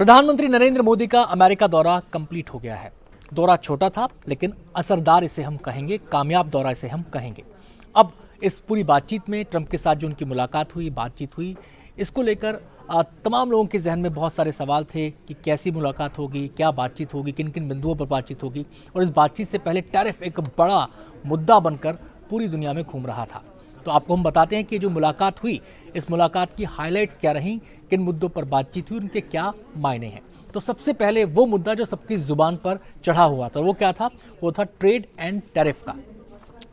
प्रधानमंत्री नरेंद्र मोदी का अमेरिका दौरा कंप्लीट हो गया है। दौरा छोटा था लेकिन असरदार इसे हम कहेंगे, कामयाब दौरा इसे हम कहेंगे। अब इस पूरी बातचीत में ट्रंप के साथ जो उनकी मुलाकात हुई, बातचीत हुई, इसको लेकर तमाम लोगों के जहन में बहुत सारे सवाल थे कि कैसी मुलाकात होगी, क्या बातचीत होगी, किन किन बिंदुओं पर बातचीत होगी। और इस बातचीत से पहले टैरिफ एक बड़ा मुद्दा बनकर पूरी दुनिया में घूम रहा था। तो आपको हम बताते हैं कि जो मुलाकात हुई, इस मुलाकात की हाइलाइट्स क्या रहीं, किन मुद्दों पर बातचीत हुई, उनके क्या मायने हैं। तो सबसे पहले वो मुद्दा जो सबकी जुबान पर चढ़ा हुआ था, वो क्या था? वो था ट्रेड एंड टैरिफ का।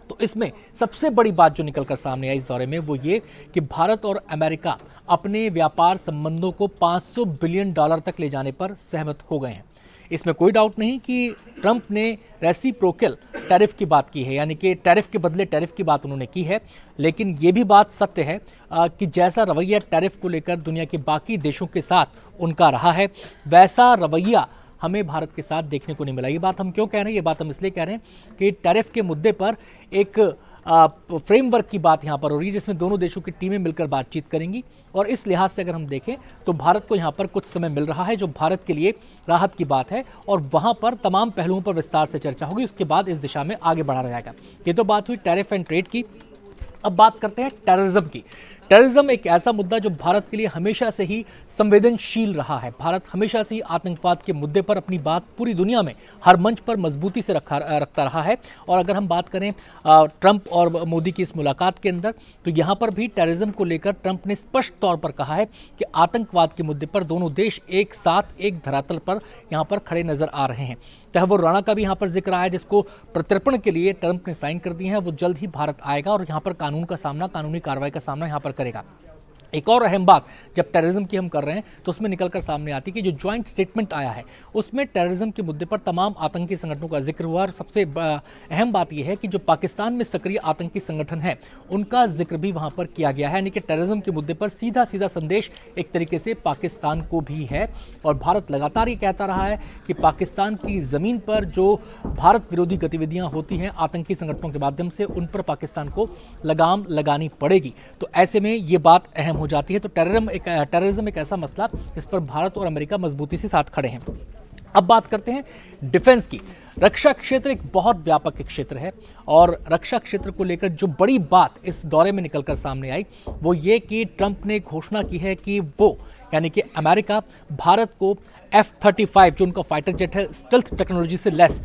तो इसमें सबसे बड़ी बात जो निकलकर सामने आई इस दौरे में वो ये कि भारत और अमेरिका अपने व्यापार संबंधों को $500 बिलियन तक ले जाने पर सहमत हो गए हैं। इसमें कोई डाउट नहीं कि ट्रंप ने रेसिप्रोकल टैरिफ की बात की है, यानी कि टैरिफ के बदले टैरिफ की बात उन्होंने की है। लेकिन ये भी बात सत्य है कि जैसा रवैया टैरिफ को लेकर दुनिया के बाकी देशों के साथ उनका रहा है, वैसा रवैया हमें भारत के साथ देखने को नहीं मिला। ये बात हम क्यों कह रहे हैं? ये बात हम इसलिए कह रहे हैं कि टैरिफ के मुद्दे पर एक फ्रेमवर्क की बात यहाँ पर हो रही है, जिसमें दोनों देशों की टीमें मिलकर बातचीत करेंगी। और इस लिहाज से अगर हम देखें तो भारत को यहाँ पर कुछ समय मिल रहा है, जो भारत के लिए राहत की बात है। और वहाँ पर तमाम पहलुओं पर विस्तार से चर्चा होगी, उसके बाद इस दिशा में आगे बढ़ा जाएगा। ये तो बात हुई टैरिफ एंड ट्रेड की। अब बात करते हैं टेररिज्म की। टेररिज्म एक ऐसा मुद्दा जो भारत के लिए हमेशा से ही संवेदनशील रहा है। भारत हमेशा से ही आतंकवाद के मुद्दे पर अपनी बात पूरी दुनिया में हर मंच पर मजबूती से रखता रहा है। और अगर हम बात करें ट्रंप और मोदी की इस मुलाकात के अंदर, तो यहाँ पर भी टेररिज्म को लेकर ट्रंप ने स्पष्ट तौर पर कहा है कि आतंकवाद के मुद्दे पर दोनों देश एक साथ एक धरातल पर यहाँ पर खड़े नजर आ रहे हैं। तहव्वुर राणा का भी यहाँ पर जिक्र आया, जिसको प्रत्यर्पण के लिए ट्रंप ने साइन कर दिए हैं। वो जल्द ही भारत आएगा और यहाँ पर कानूनी कार्रवाई का सामना यहाँ पर करेगा। एक और अहम बात जब टेररिज्म की हम कर रहे हैं तो उसमें निकलकर सामने आती है कि जो ज्वाइंट स्टेटमेंट आया है उसमें टेररिज्म के मुद्दे पर तमाम आतंकी संगठनों का जिक्र हुआ। और सबसे अहम बात यह है कि जो पाकिस्तान में सक्रिय आतंकी संगठन है उनका जिक्र भी वहां पर किया गया है, यानी कि टेररिज्म के मुद्दे पर सीधा सीधा संदेश एक तरीके से पाकिस्तान को भी है। और भारत लगातार ये कहता रहा है कि पाकिस्तान की ज़मीन पर जो भारत विरोधी गतिविधियां होती हैं आतंकी संगठनों के माध्यम से, उन पर पाकिस्तान को लगाम लगानी पड़ेगी। तो ऐसे में ये बात अहम हो जाती है। तो टेररिज्म एक ऐसा मसला इस पर भारत और अमेरिका मजबूती से साथ खड़े हैं। अब बात करते हैं डिफेंस की। रक्षा क्षेत्र एक बहुत व्यापक क्षेत्र है और रक्षा क्षेत्र को लेकर जो बड़ी बात इस दौरे में निकलकर सामने आई वो ये कि ट्रंप ने घोषणा की है कि वो यानी कि अमेरिका भारत को F-35 जो उनका फाइटर जेट है स्टेल्थ टेक्नोलॉजी से लेस,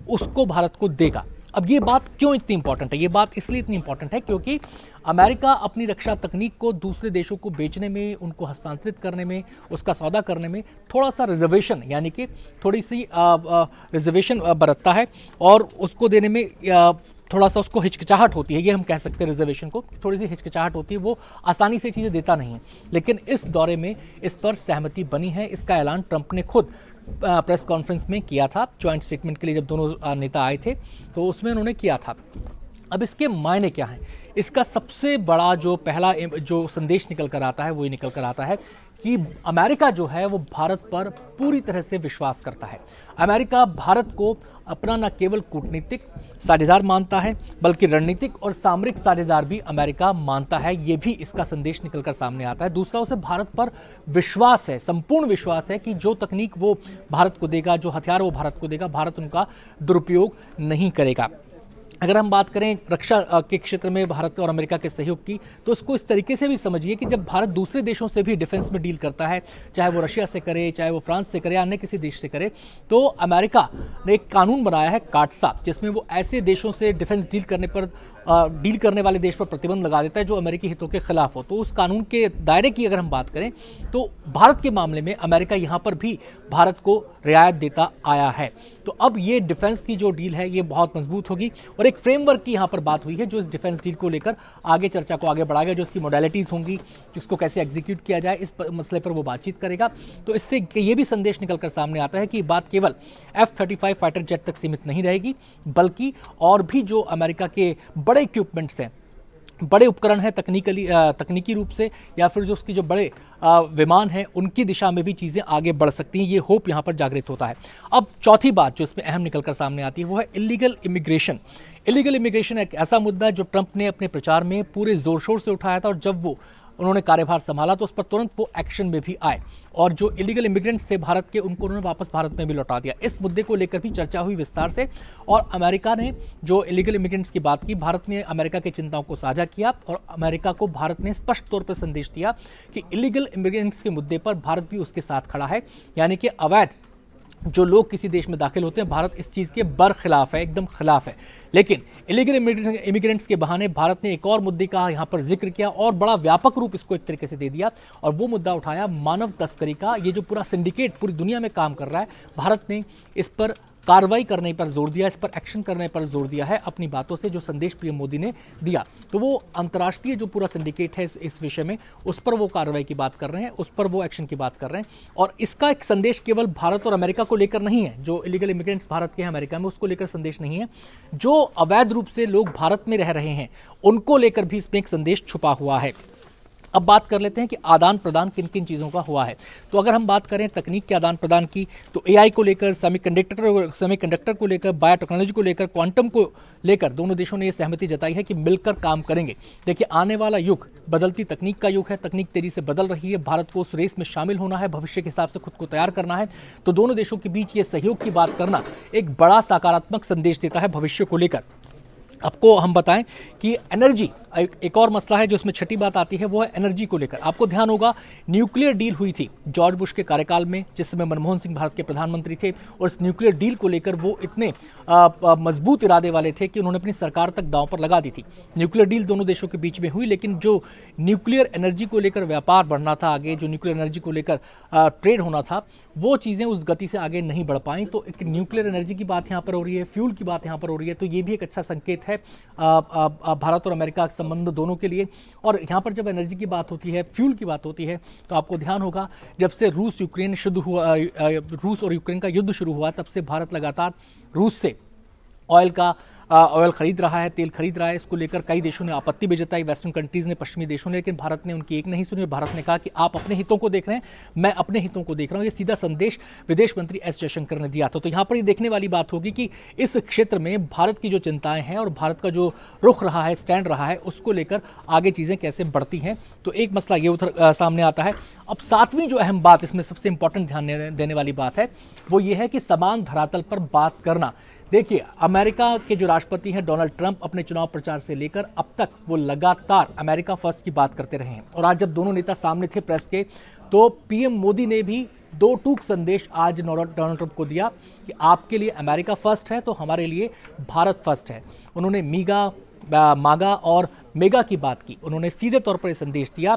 उसको भारत को देगा। अब ये बात क्यों इतनी इंपॉर्टेंट है? ये बात इसलिए इतनी इंपॉर्टेंट है क्योंकि अमेरिका अपनी रक्षा तकनीक को दूसरे देशों को बेचने में, उनको हस्तांतरित करने में, उसका सौदा करने में थोड़ा सा रिजर्वेशन यानी कि थोड़ी सी रिजर्वेशन बरतता है और उसको देने में थोड़ा सा उसको हिचकिचाहट होती है। ये हम कह सकते हैं रिजर्वेशन को थोड़ी सी हिचकिचाहट होती है, वो आसानी से चीज़ें देता नहीं है। लेकिन इस दौरे में इस पर सहमति बनी है। इसका ऐलान ट्रंप ने खुद प्रेस कॉन्फ्रेंस में किया था ज्वाइंट स्टेटमेंट के लिए, जब दोनों नेता आए थे तो उसमें उन्होंने किया था। अब इसके मायने क्या हैं? इसका सबसे बड़ा जो पहला जो संदेश निकल कर आता है वो ये निकल कर आता है कि अमेरिका जो है वो भारत पर पूरी तरह से विश्वास करता है। अमेरिका भारत को अपना न केवल कूटनीतिक साझेदार मानता है बल्कि रणनीतिक और सामरिक साझेदार भी अमेरिका मानता है। ये भी इसका संदेश निकलकर सामने आता है। दूसरा, उसे भारत पर विश्वास है, संपूर्ण विश्वास है कि जो तकनीक वो भारत को देगा, जो हथियार वो भारत को देगा, भारत उनका दुरुपयोग नहीं करेगा। अगर हम बात करें रक्षा के क्षेत्र में भारत और अमेरिका के सहयोग की, तो उसको इस तरीके से भी समझिए कि जब भारत दूसरे देशों से भी डिफेंस में डील करता है, चाहे वो रशिया से करे, चाहे वो फ्रांस से करे, अन्य किसी देश से करे, तो अमेरिका ने एक कानून बनाया है काटसा, जिसमें वो ऐसे देशों से डिफेंस डील करने वाले देश पर प्रतिबंध लगा देता है जो अमेरिकी हितों के खिलाफ हो। तो उस कानून के दायरे की अगर हम बात करें तो भारत के मामले में अमेरिका यहाँ पर भी भारत को रियायत देता आया है। तो अब ये डिफेंस की जो डील है ये बहुत मजबूत होगी और एक फ्रेमवर्क की यहाँ पर बात हुई है जो इस डिफेंस डील को लेकर आगे चर्चा को आगे बढ़ाएगा, जो इसकी मोडेलिटीज़ होंगी, जिसको कैसे एग्जीक्यूट किया जाए, इस मसले पर वो बातचीत करेगा। तो इससे ये भी संदेश निकलकर सामने आता है कि बात केवल F-35 फाइटर जेट तक सीमित नहीं रहेगी, बल्कि और भी जो अमेरिका के बड़े इक्विपमेंट्स हैं, बड़े उपकरण हैं तकनीकी रूप से, या फिर जो उसकी जो बड़े विमान हैं उनकी दिशा में भी चीज़ें आगे बढ़ सकती हैं। ये होप यहाँ पर जागृत होता है। अब चौथी बात जो इसमें अहम निकलकर सामने आती है वो है इलीगल इमिग्रेशन। इलीगल इमिग्रेशन एक ऐसा मुद्दा है जो ट्रंप ने अपने प्रचार में पूरे जोर शोर से उठाया था और जब वो उन्होंने कार्यभार संभाला तो उस पर तुरंत वो एक्शन में भी आए और जो इलीगल इमिग्रेंट्स थे भारत के, उनको उन्होंने वापस भारत में भी लौटा दिया। इस मुद्दे को लेकर भी चर्चा हुई विस्तार से और अमेरिका ने जो इलीगल इमिग्रेंट्स की बात की, भारत ने अमेरिका की चिंताओं को साझा किया और अमेरिका को भारत ने स्पष्ट तौर पर संदेश दिया कि इलीगल इमिग्रेंट्स के मुद्दे पर भारत भी उसके साथ खड़ा है, यानी कि अवैध जो लोग किसी देश में दाखिल होते हैं, भारत इस चीज़ के बरखिलाफ है, एकदम खिलाफ है। लेकिन इलीगल इमिग्रेंट्स के बहाने भारत ने एक और मुद्दे का यहाँ पर जिक्र किया और बड़ा व्यापक रूप इसको एक तरीके से दे दिया और वो मुद्दा उठाया मानव तस्करी का। ये जो पूरा सिंडिकेट पूरी दुनिया में काम कर रहा है, भारत ने इस पर कार्रवाई करने पर जोर दिया, इस पर एक्शन करने पर जोर दिया है अपनी बातों से, जो संदेश पीएम मोदी ने दिया। तो वो अंतर्राष्ट्रीय जो पूरा सिंडिकेट है इस विषय में, उस पर वो कार्रवाई की बात कर रहे हैं, उस पर वो एक्शन की बात कर रहे हैं। और इसका एक संदेश केवल भारत और अमेरिका को लेकर नहीं है, जो इलीगल इमिग्रेंट्स भारत के हैं अमेरिका में, उसको लेकर संदेश नहीं है। जो अवैध रूप से लोग भारत में रह रहे हैं उनको लेकर भी इसमें एक संदेश छुपा हुआ है। अब बात कर लेते हैं कि आदान प्रदान किन किन चीज़ों का हुआ है। तो अगर हम बात करें तकनीक के आदान प्रदान की, तो एआई को लेकर, सेमीकंडक्टर को लेकर, बायोटेक्नोलॉजी को लेकर, क्वांटम को लेकर दोनों देशों ने यह सहमति जताई है कि मिलकर काम करेंगे। देखिए, आने वाला युग बदलती तकनीक का युग है, तकनीक तेजी से बदल रही है, भारत को उस रेस में शामिल होना है, भविष्य के हिसाब से खुद को तैयार करना है। तो दोनों देशों के बीच ये सहयोग की बात करना एक बड़ा सकारात्मक संदेश देता है भविष्य को लेकर। आपको हम बताएं कि एनर्जी एक और मसला है जो इसमें छठी बात आती है, वो है एनर्जी को लेकर। आपको ध्यान होगा न्यूक्लियर डील हुई थी जॉर्ज बुश के कार्यकाल में, जिस समय मनमोहन सिंह भारत के प्रधानमंत्री थे, और इस न्यूक्लियर डील को लेकर वो इतने मजबूत इरादे वाले थे कि उन्होंने अपनी सरकार तक दांव पर लगा दी थी। न्यूक्लियर डील दोनों देशों के बीच में हुई, लेकिन जो न्यूक्लियर एनर्जी को लेकर व्यापार बढ़ना था आगे, जो न्यूक्लियर एनर्जी को लेकर ट्रेड होना था, वो चीज़ें उस गति से आगे नहीं बढ़ पाई। तो एक न्यूक्लियर एनर्जी की बात यहाँ पर हो रही है, फ्यूल की बात यहाँ पर हो रही है, तो ये भी एक अच्छा संकेत है भारत और अमेरिका के संबंध दोनों के लिए। और यहाँ पर जब एनर्जी की बात होती है, फ्यूल की बात होती है, तो आपको ध्यान होगा जब से रूस और यूक्रेन का युद्ध शुरू हुआ, तब से भारत लगातार रूस से ऑयल खरीद रहा है, तेल खरीद रहा है। इसको लेकर कई देशों ने आपत्ति भी जताई, वेस्टर्न कंट्रीज ने, पश्चिमी देशों ने, लेकिन भारत ने उनकी एक नहीं सुनी। भारत ने कहा कि आप अपने हितों को देख रहे हैं, मैं अपने हितों को देख रहा हूं। ये सीधा संदेश विदेश मंत्री एस जयशंकर ने दिया था। तो यहाँ पर ये देखने वाली बात होगी कि इस क्षेत्र में भारत की जो चिंताएं हैं और भारत का जो रुख रहा है, स्टैंड रहा है, उसको लेकर आगे चीज़ें कैसे बढ़ती हैं। तो एक मसला ये सामने आता है। अब सातवीं जो अहम बात, इसमें सबसे इंपॉर्टेंट ध्यान देने वाली बात है, वो ये है कि समान धरातल पर बात करना। देखिए, अमेरिका के जो राष्ट्रपति हैं डोनाल्ड ट्रंप, अपने चुनाव प्रचार से लेकर अब तक वो लगातार अमेरिका फर्स्ट की बात करते रहे हैं। और आज जब दोनों नेता सामने थे प्रेस के, तो पीएम मोदी ने भी दो टूक संदेश आज डोनाल्ड ट्रंप को दिया कि आपके लिए अमेरिका फर्स्ट है तो हमारे लिए भारत फर्स्ट है। उन्होंने मागा और मेगा की बात की। उन्होंने सीधे तौर पर यह संदेश दिया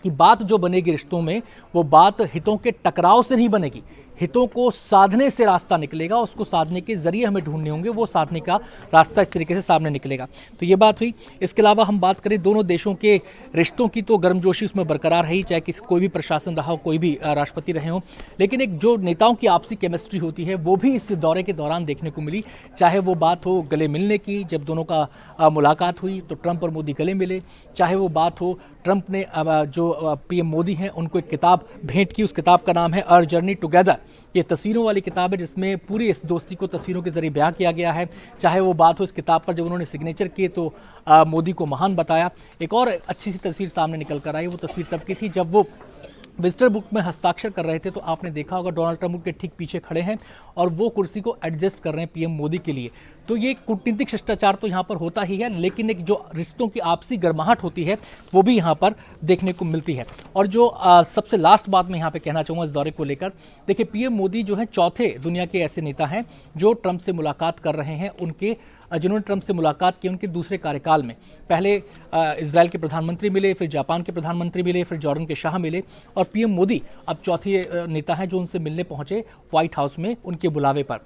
कि बात जो बनेगी रिश्तों में, वो बात हितों के टकराव से नहीं बनेगी, हितों को साधने से रास्ता निकलेगा। उसको साधने के जरिए हमें ढूंढने होंगे, वो साधने का रास्ता इस तरीके से सामने निकलेगा। तो ये बात हुई। इसके अलावा हम बात करें दोनों देशों के रिश्तों की, तो गर्मजोशी उसमें बरकरार है ही, चाहे कोई भी प्रशासन रहा हो, कोई भी राष्ट्रपति रहे हो। लेकिन एक जो नेताओं की आपसी केमिस्ट्री होती है, वो भी इस दौरे के दौरान देखने को मिली। चाहे वो बात हो गले मिलने की, जब दोनों का मुलाकात हुई तो ट्रंप और मोदी गले मिले, चाहे वो बात हो ट्रंप ने जो पीएम मोदी हैं उनको एक किताब भेंट की। उस किताब का नाम है अवर जर्नी टुगेदर। ये तस्वीरों वाली किताब है जिसमें पूरी इस दोस्ती को तस्वीरों के जरिए बयां किया गया है। चाहे वो बात हो इस किताब पर जब उन्होंने सिग्नेचर किए तो मोदी को महान बताया। एक और अच्छी सी तस्वीर सामने निकल कर आई, वो तस्वीर तब की थी जब वो विजिटर बुक में हस्ताक्षर कर रहे थे। तो आपने देखा होगा डोनाल्ड ट्रंप के ठीक पीछे खड़े हैं और वो कुर्सी को एडजस्ट कर रहे हैं पीएम मोदी के लिए। तो ये कूटनीतिक शिष्टाचार तो यहाँ पर होता ही है, लेकिन एक जो रिश्तों की आपसी गर्माहट होती है वो भी यहाँ पर देखने को मिलती है। और जो सबसे लास्ट बात मैं यहाँ पे कहना चाहूँगा इस दौरे को लेकर, देखिए पीएम मोदी जो है चौथे दुनिया के ऐसे नेता हैं जो ट्रंप से मुलाकात कर रहे हैं। जिन्होंने ट्रंप से मुलाकात की उनके दूसरे कार्यकाल में, पहले इजराइल के प्रधानमंत्री मिले, फिर जापान के प्रधानमंत्री मिले, फिर जॉर्डन के शाह मिले, और पीएम मोदी अब चौथे नेता हैं जो उनसे मिलने पहुंचे व्हाइट हाउस में उनके बुलावे पर।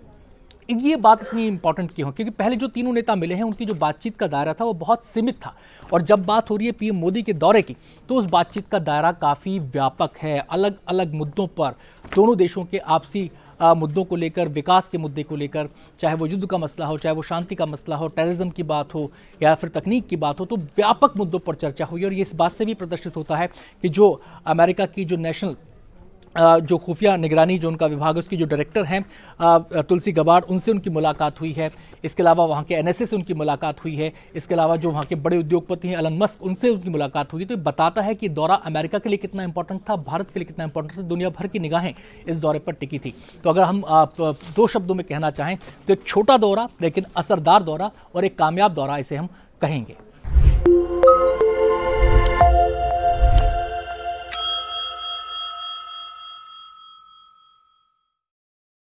ये बात इतनी इंपॉर्टेंट क्यों? क्योंकि पहले जो तीनों नेता मिले हैं उनकी जो बातचीत का दायरा था वो बहुत सीमित था, और जब बात हो रही है पीएम मोदी के दौरे की तो उस बातचीत का दायरा काफ़ी व्यापक है। अलग अलग मुद्दों पर, दोनों देशों के आपसी मुद्दों को लेकर, विकास के मुद्दे को लेकर, चाहे वो युद्ध का मसला हो, चाहे वो शांति का मसला हो, टेररिज्म की बात हो या फिर तकनीक की बात हो, तो व्यापक मुद्दों पर चर्चा हुई। और ये इस बात से भी प्रदर्शित होता है कि जो अमेरिका की जो नेशनल जो खुफिया निगरानी जो उनका विभाग है उसकी जो डायरेक्टर हैं तुलसी गबार्ड, उनसे उनकी मुलाकात हुई है। इसके अलावा वहाँ के एनएसए से उनकी मुलाकात हुई है। इसके अलावा जो वहाँ के बड़े उद्योगपति हैं एलन मस्क, उनसे उनकी मुलाकात हुई। तो ये बताता है कि दौरा अमेरिका के लिए कितना इंपॉर्टेंट था, भारत के लिए कितना इंपॉर्टेंट था, दुनिया भर की निगाहें इस दौरे पर टिकी थी। तो अगर हम दो शब्दों में कहना चाहें तो एक छोटा दौरा लेकिन असरदार दौरा और एक कामयाब दौरा इसे हम कहेंगे।